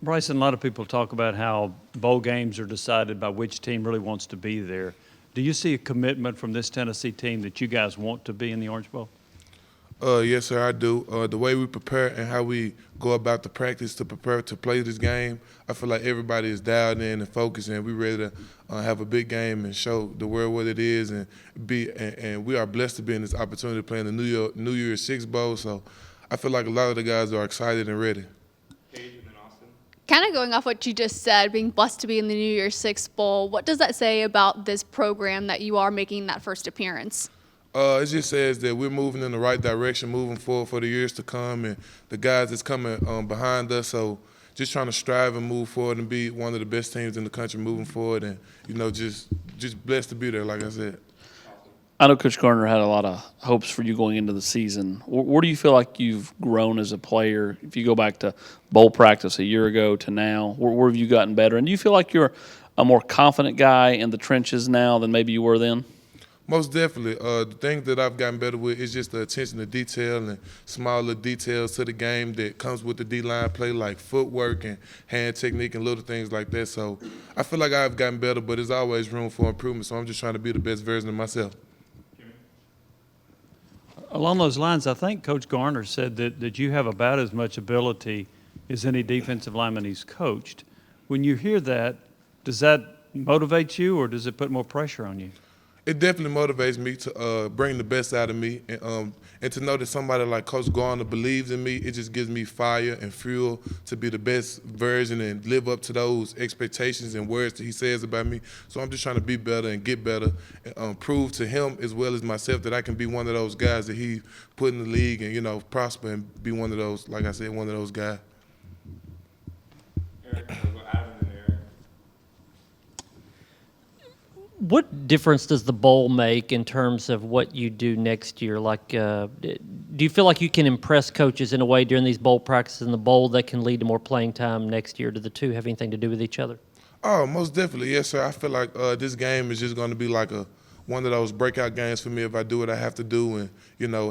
Bryson, a lot of people talk about how bowl games are decided by which team really wants to be there. Do you see a commitment from this Tennessee team that you guys want to be in the Orange Bowl? Yes, sir, I do. The way we prepare and how we go about the practice to prepare to play this game, I feel like everybody is dialed in and focused, and we're ready to have a big game and show the world what it is, and and we are blessed to be in this opportunity to play in the New Year's Six Bowl. So I feel like a lot of the guys are excited and ready. Kind of going off what you just said, being blessed to be in the New Year's Six Bowl, what does that say about this program that you are making that first appearance? It just says that we're moving in the right direction, moving forward for the years to come, and the guys that's coming behind us. So just trying to strive and move forward and be one of the best teams in the country moving forward, and just blessed to be there, like I said. I know Coach Garner had a lot of hopes for you going into the season. Where do you feel like you've grown as a player? If you go back to bowl practice a year ago to now, where have you gotten better? And do you feel like you're a more confident guy in the trenches now than maybe you were then? Most definitely. The thing that I've gotten better with is just the attention to detail and small little details to the game that comes with the D-line play, like footwork and hand technique and little things like that. So I feel like I've gotten better, but there's always room for improvement, so I'm just trying to be the best version of myself. Along those lines, I think Coach Garner said that you have about as much ability as any defensive lineman he's coached. When you hear that, does that motivate you or does it put more pressure on you? It definitely motivates me to bring the best out of me, and to know that somebody like Coach Garner believes in me. It just gives me fire and fuel to be the best version and live up to those expectations and words that he says about me. So I'm just trying to be better and get better, and prove to him as well as myself that I can be one of those guys that he put in the league and prosper and be one of those, like I said, one of those guys. What difference does the bowl make in terms of what you do next year? Like, do you feel like you can impress coaches in a way during these bowl practices in the bowl that can lead to more playing time next year? Do the two have anything to do with each other? Oh, most definitely, yes, sir. I feel like this game is just going to be like one of those breakout games for me if I do what I have to do and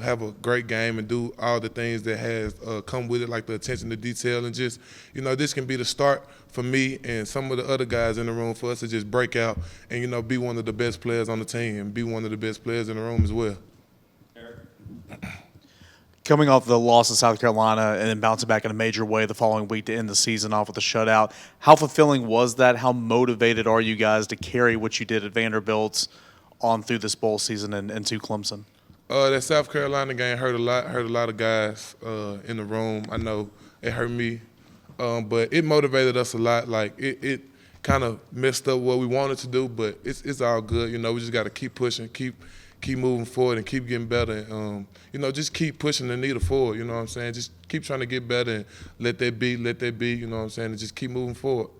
have a great game and do all the things that has come with it, like the attention to detail, and just this can be the start for me and some of the other guys in the room for us to just break out and be one of the best players on the team and be one of the best players in the room as well. Coming off the loss in South Carolina and then bouncing back in a major way the following week to end the season off with a shutout, how fulfilling was that? How motivated are you guys to carry what you did at Vanderbilt on through this bowl season and to Clemson? That South Carolina game hurt a lot of guys in the room. I know it hurt me, but it motivated us a lot. Like it kind of messed up what we wanted to do, but it's all good. We just got to keep pushing, keep moving forward, and keep getting better. Just keep pushing the needle forward. You know what I'm saying? Just keep trying to get better and let that be. You know what I'm saying? And just keep moving forward.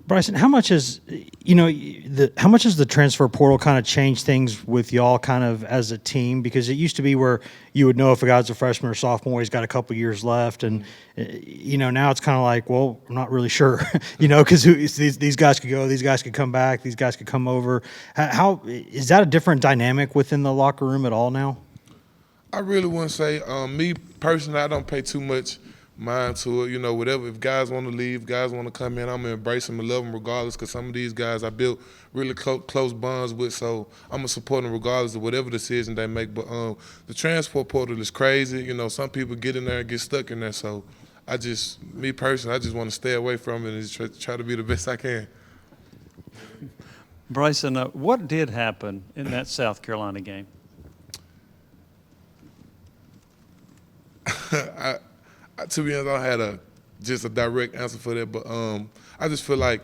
Bryson, how much has the transfer portal kind of changed things with y'all kind of as a team? Because it used to be where you would know if a guy's a freshman or sophomore, he's got a couple years left, and now it's kind of like, well, I'm not really sure, because these guys could go, these guys could come back, these guys could come over. How is that a different dynamic within the locker room at all now? I really wouldn't say. Me personally, I don't pay too much mind to it. Whatever. If guys want to leave, guys want to come in, I'm going to embrace them and love them regardless, because some of these guys I built really close bonds with, so I'm going to support them regardless of whatever decision they make. But the transfer portal is crazy. Some people get in there and get stuck in there, so me personally, I just want to stay away from it and just try to be the best I can. Bryson, what did happen in that South Carolina game? To be honest, I don't have just a direct answer for that, but I just feel like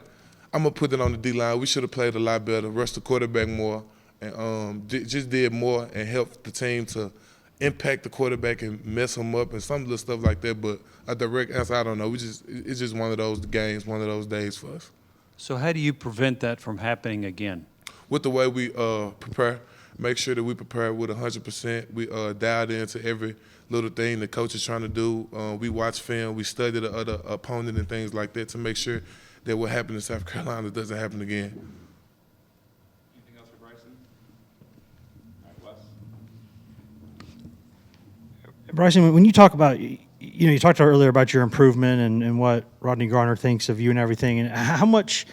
I'm going to put it on the D-line. We should have played a lot better, rushed the quarterback more, and just did more and helped the team to impact the quarterback and mess him up and some little stuff like that. But a direct answer, I don't know. It's just one of those games, one of those days for us. So how do you prevent that from happening again? With the way we prepare, make sure that we prepare with 100%. We dialed into every little thing the coach is trying to do. We watch film, we study the other opponent and things like that to make sure that what happened in South Carolina doesn't happen again. Anything else for Bryson? All right, Wes. Bryson, when you talk about, you talked earlier about your improvement and what Rodney Garner thinks of you and everything, and how much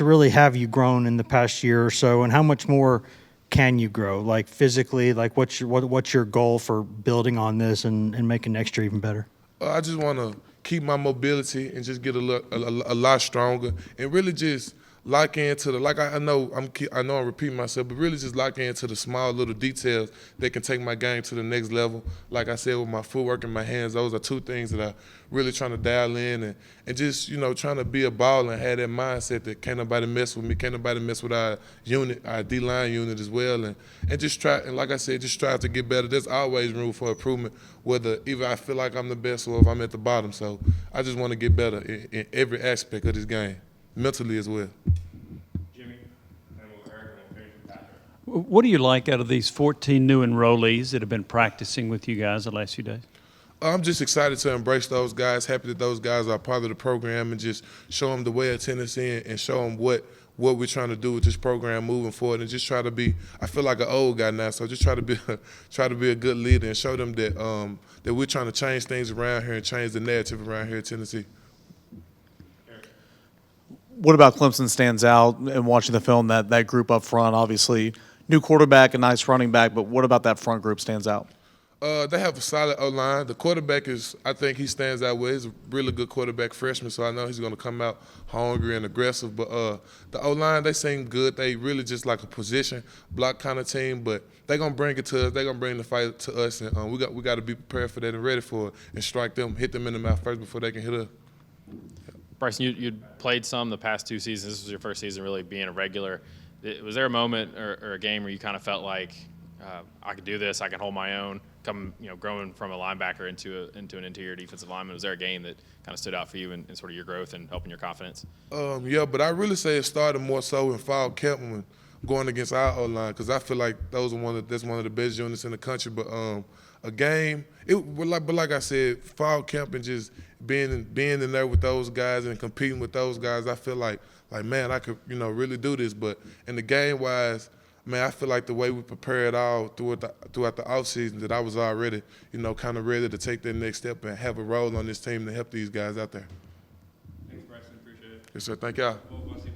really have you grown in the past year or so, and how much more can you grow, like physically, like what's your goal for building on this and making next year even better? I just want to keep my mobility and just get a lot stronger and really just lock into I know I'm repeating myself, but really just lock into the small little details that can take my game to the next level. Like I said, with my footwork and my hands, those are two things that I really trying to dial in and just, trying to be a baller and have that mindset that can't nobody mess with me, can't nobody mess with our unit, our D-line unit as well. And just try, and like I said, just strive to get better. There's always room for improvement, whether either I feel like I'm the best or if I'm at the bottom. So I just want to get better in every aspect of this game, mentally as well. Jimmy, and we'll Eric, and we'll finish with Patrick. What do you like out of these 14 new enrollees that have been practicing with you guys the last few days? I'm just excited to embrace those guys, happy that those guys are part of the program and just show them the way of Tennessee and show them what we're trying to do with this program moving forward and just try to be, I feel like an old guy now, so just try to be a good leader and show them that that we're trying to change things around here and change the narrative around here in Tennessee. What about Clemson stands out and watching the film, that group up front, obviously new quarterback, a nice running back, but what about that front group stands out? They have a solid O-line. The quarterback I think he stands out well. He's a really good quarterback freshman, so I know he's going to come out hungry and aggressive. But the O-line, they seem good. They really just like a position block kind of team, but they're going to bring it to us. They're going to bring the fight to us, and we got to be prepared for that and ready for it and strike them, hit them in the mouth first before they can hit us. Bryson, you'd played some the past 2 seasons. This was your first season really being a regular. Was there a moment or a game where you kind of felt like I could do this, I can hold my own, growing from a linebacker into an interior defensive lineman? Was there a game that kind of stood out for you in sort of your growth and helping your confidence? Yeah, but I really say it started more so in fall camp when going against our O-line, because I feel like that's one of the best units in the country. But a game, but like I said, fall camp and just being in there with those guys and competing with those guys, I feel like man, I could really do this. But in the game wise, man, I feel like the way we prepared all throughout the offseason that I was already kind of ready to take that next step and have a role on this team to help these guys out there. Thanks, Bryson. Appreciate it. Yes, sir. Thank y'all. We'll see